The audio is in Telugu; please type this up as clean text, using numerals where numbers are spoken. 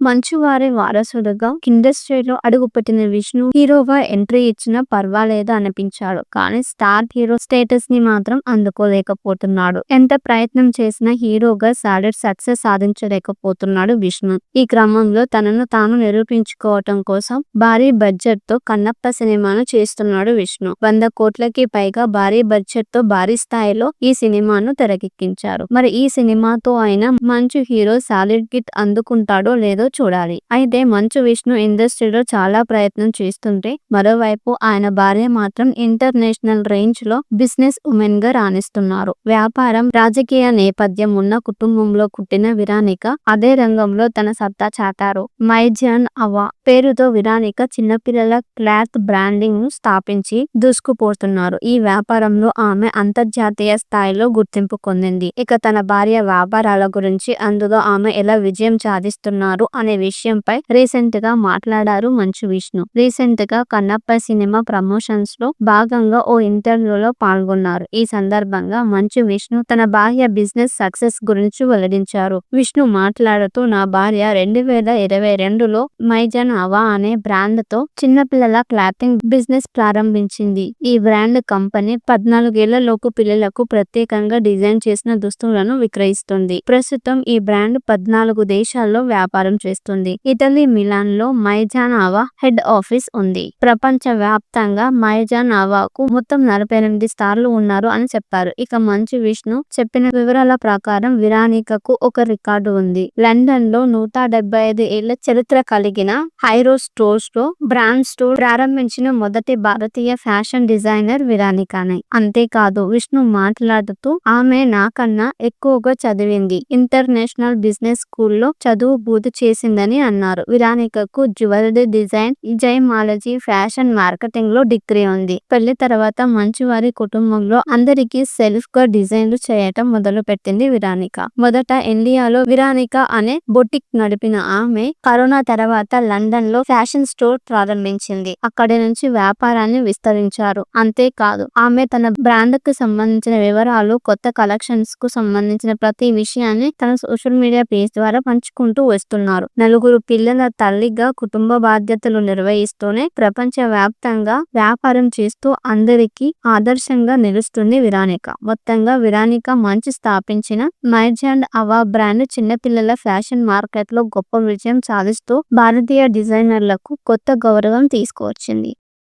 మంచువారి వారసుడుగా ఇండస్ట్రీలో అడుగుపెట్టిన విష్ణు హీరోగా ఎంట్రీ ఇచ్చినా పర్వాలేదు అనిపించాడు. కానీ స్టార్ హీరో స్టేటస్ ని మాత్రం అందుకోలేకపోతున్నాడు. ఎంత ప్రయత్నం చేసినా హీరోగా సాలిడ్ సక్సెస్ సాధించలేకపోతున్నాడు విష్ణు. ఈ క్రమంలో తనను తాను నిరూపించుకోవటం కోసం భారీ బడ్జెట్ తో కన్నప్ప సినిమాను చేస్తున్నాడు విష్ణు. 100 కోట్లకి పైగా భారీ బడ్జెట్ తో భారీ స్థాయిలో ఈ సినిమాను తెరకెక్కించారు. మరి ఈ సినిమాతో అయినా మంచు హీరో సాలిడ్ హిట్ అందుకుంటాడో లేదో చూడాలి. అయితే మంచు విష్ణు ఇండస్ట్రీలో చాలా ప్రయత్నం చేస్తుంటే మరోవైపు ఆయన భార్య మాత్రం ఇంటర్నేషనల్ రేంజ్ లో బిజినెస్ ఉమెన్ గా రాణిస్తున్నారు. వ్యాపారం, రాజకీయ నేపథ్యం ఉన్న కుటుంబంలో పుట్టిన విరానిక అదే రంగంలో తన సత్తా చాటారు. మైజాన్ అవా పేరుతో విరానిక చిన్నపిల్లల క్లాత్ బ్రాండింగ్ ను స్థాపించి దూసుకుపోతున్నారు. ఈ వ్యాపారంలో ఆమె అంతర్జాతీయ స్థాయిలో గుర్తింపు పొందింది. ఇక తన భార్య వ్యాపారాల గురించి, అందులో ఆమె ఎలా విజయం సాధిస్తున్నారు అనే విషయంపై రీసెంట్ గా మాట్లాడారు మంచు విష్ణు. రీసెంట్ గా కన్నప్ప సినిమా ప్రమోషన్స్ లో భాగంగా ఓ ఇంటర్వ్యూలో పాల్గొన్నారు. ఈ సందర్భంగా మంచు విష్ణు తన భార్య బిజినెస్ సక్సెస్ గురించి వెల్లడించారు. విష్ణు మాట్లాడుతూ, నా భార్య 2022లో మైజాన్ అవా అనే బ్రాండ్ తో చిన్నపిల్లల క్లాతింగ్ బిజినెస్ ప్రారంభించింది. ఈ బ్రాండ్ కంపెనీ 14 ఏళ్లలోపు పిల్లలకు ప్రత్యేకంగా డిజైన్ చేసిన దుస్తులను విక్రయిస్తుంది. ప్రస్తుతం ఈ బ్రాండ్ 14 దేశాల్లో వ్యాపారం చేస్తుంది. ఇటలీ మిలాన్ లో మైజాన్ అవా హెడ్ ఆఫీస్ ఉంది. ప్రపంచ వ్యాప్తంగా మైజాన్ అవాకు మొత్తం 48 స్టార్లు ఉన్నారు అని చెప్పారు. ఇక మంచు విష్ణు చెప్పిన వివరాల ప్రకారం విరానికకు ఒక రికార్డు ఉంది. లండన్ లో 175 ఏళ్ల చరిత్ర కలిగిన హైరో స్టోర్స్ లో బ్రాండ్ స్టోర్ ప్రారంభించిన మొదటి భారతీయ ఫ్యాషన్ డిజైనర్ విరానికనే. అంతేకాదు విష్ణు మాట్లాడుతూ, ఆమె నాకన్నా ఎక్కువగా చదివింది. ఇంటర్నేషనల్ బిజినెస్ స్కూల్లో చదువు పూర్తి చేసిందని అన్నారు. విరానికకు జ్యువెలరీ డిజైన్, జైమాలజీ, ఫ్యాషన్ మార్కెటింగ్ లో డిగ్రీ ఉంది. పెళ్లి తర్వాత మంచువారి కుటుంబంలో అందరికీ సెల్ఫ్ గా డిజైన్లు చేయటం మొదలు పెట్టింది విరానిక. మొదట ఇండియాలో విరానిక అనే బొటిక్ నడిపిన ఆమె కరోనా తర్వాత లండన్ లో ఫ్యాషన్ స్టోర్ ప్రారంభించింది. అక్కడి నుంచి వ్యాపారాన్ని విస్తరించారు. అంతేకాదు ఆమె తన బ్రాండ్ కు సంబంధించిన వివరాలు, కొత్త కలెక్షన్స్ కు సంబంధించిన ప్రతి విషయాన్ని తన సోషల్ మీడియా పేజ్ ద్వారా పంచుకుంటూ వస్తున్నారు. 4 పిల్లల తల్లిగా కుటుంబ బాధ్యతలు నిర్వహిస్తూనే ప్రపంచ వ్యాప్తంగా వ్యాపారం చేస్తూ అందరికీ ఆదర్శంగా నిలుస్తుంది విరానిక. మొత్తంగా విరానిక మంచు స్థాపించిన మైజాన్ అవా బ్రాండ్ చిన్నపిల్లల ఫ్యాషన్ మార్కెట్ లో గొప్ప విజయం సాధిస్తూ భారతీయ డిజైనర్లకు కొత్త గౌరవం తీసుకువచ్చింది.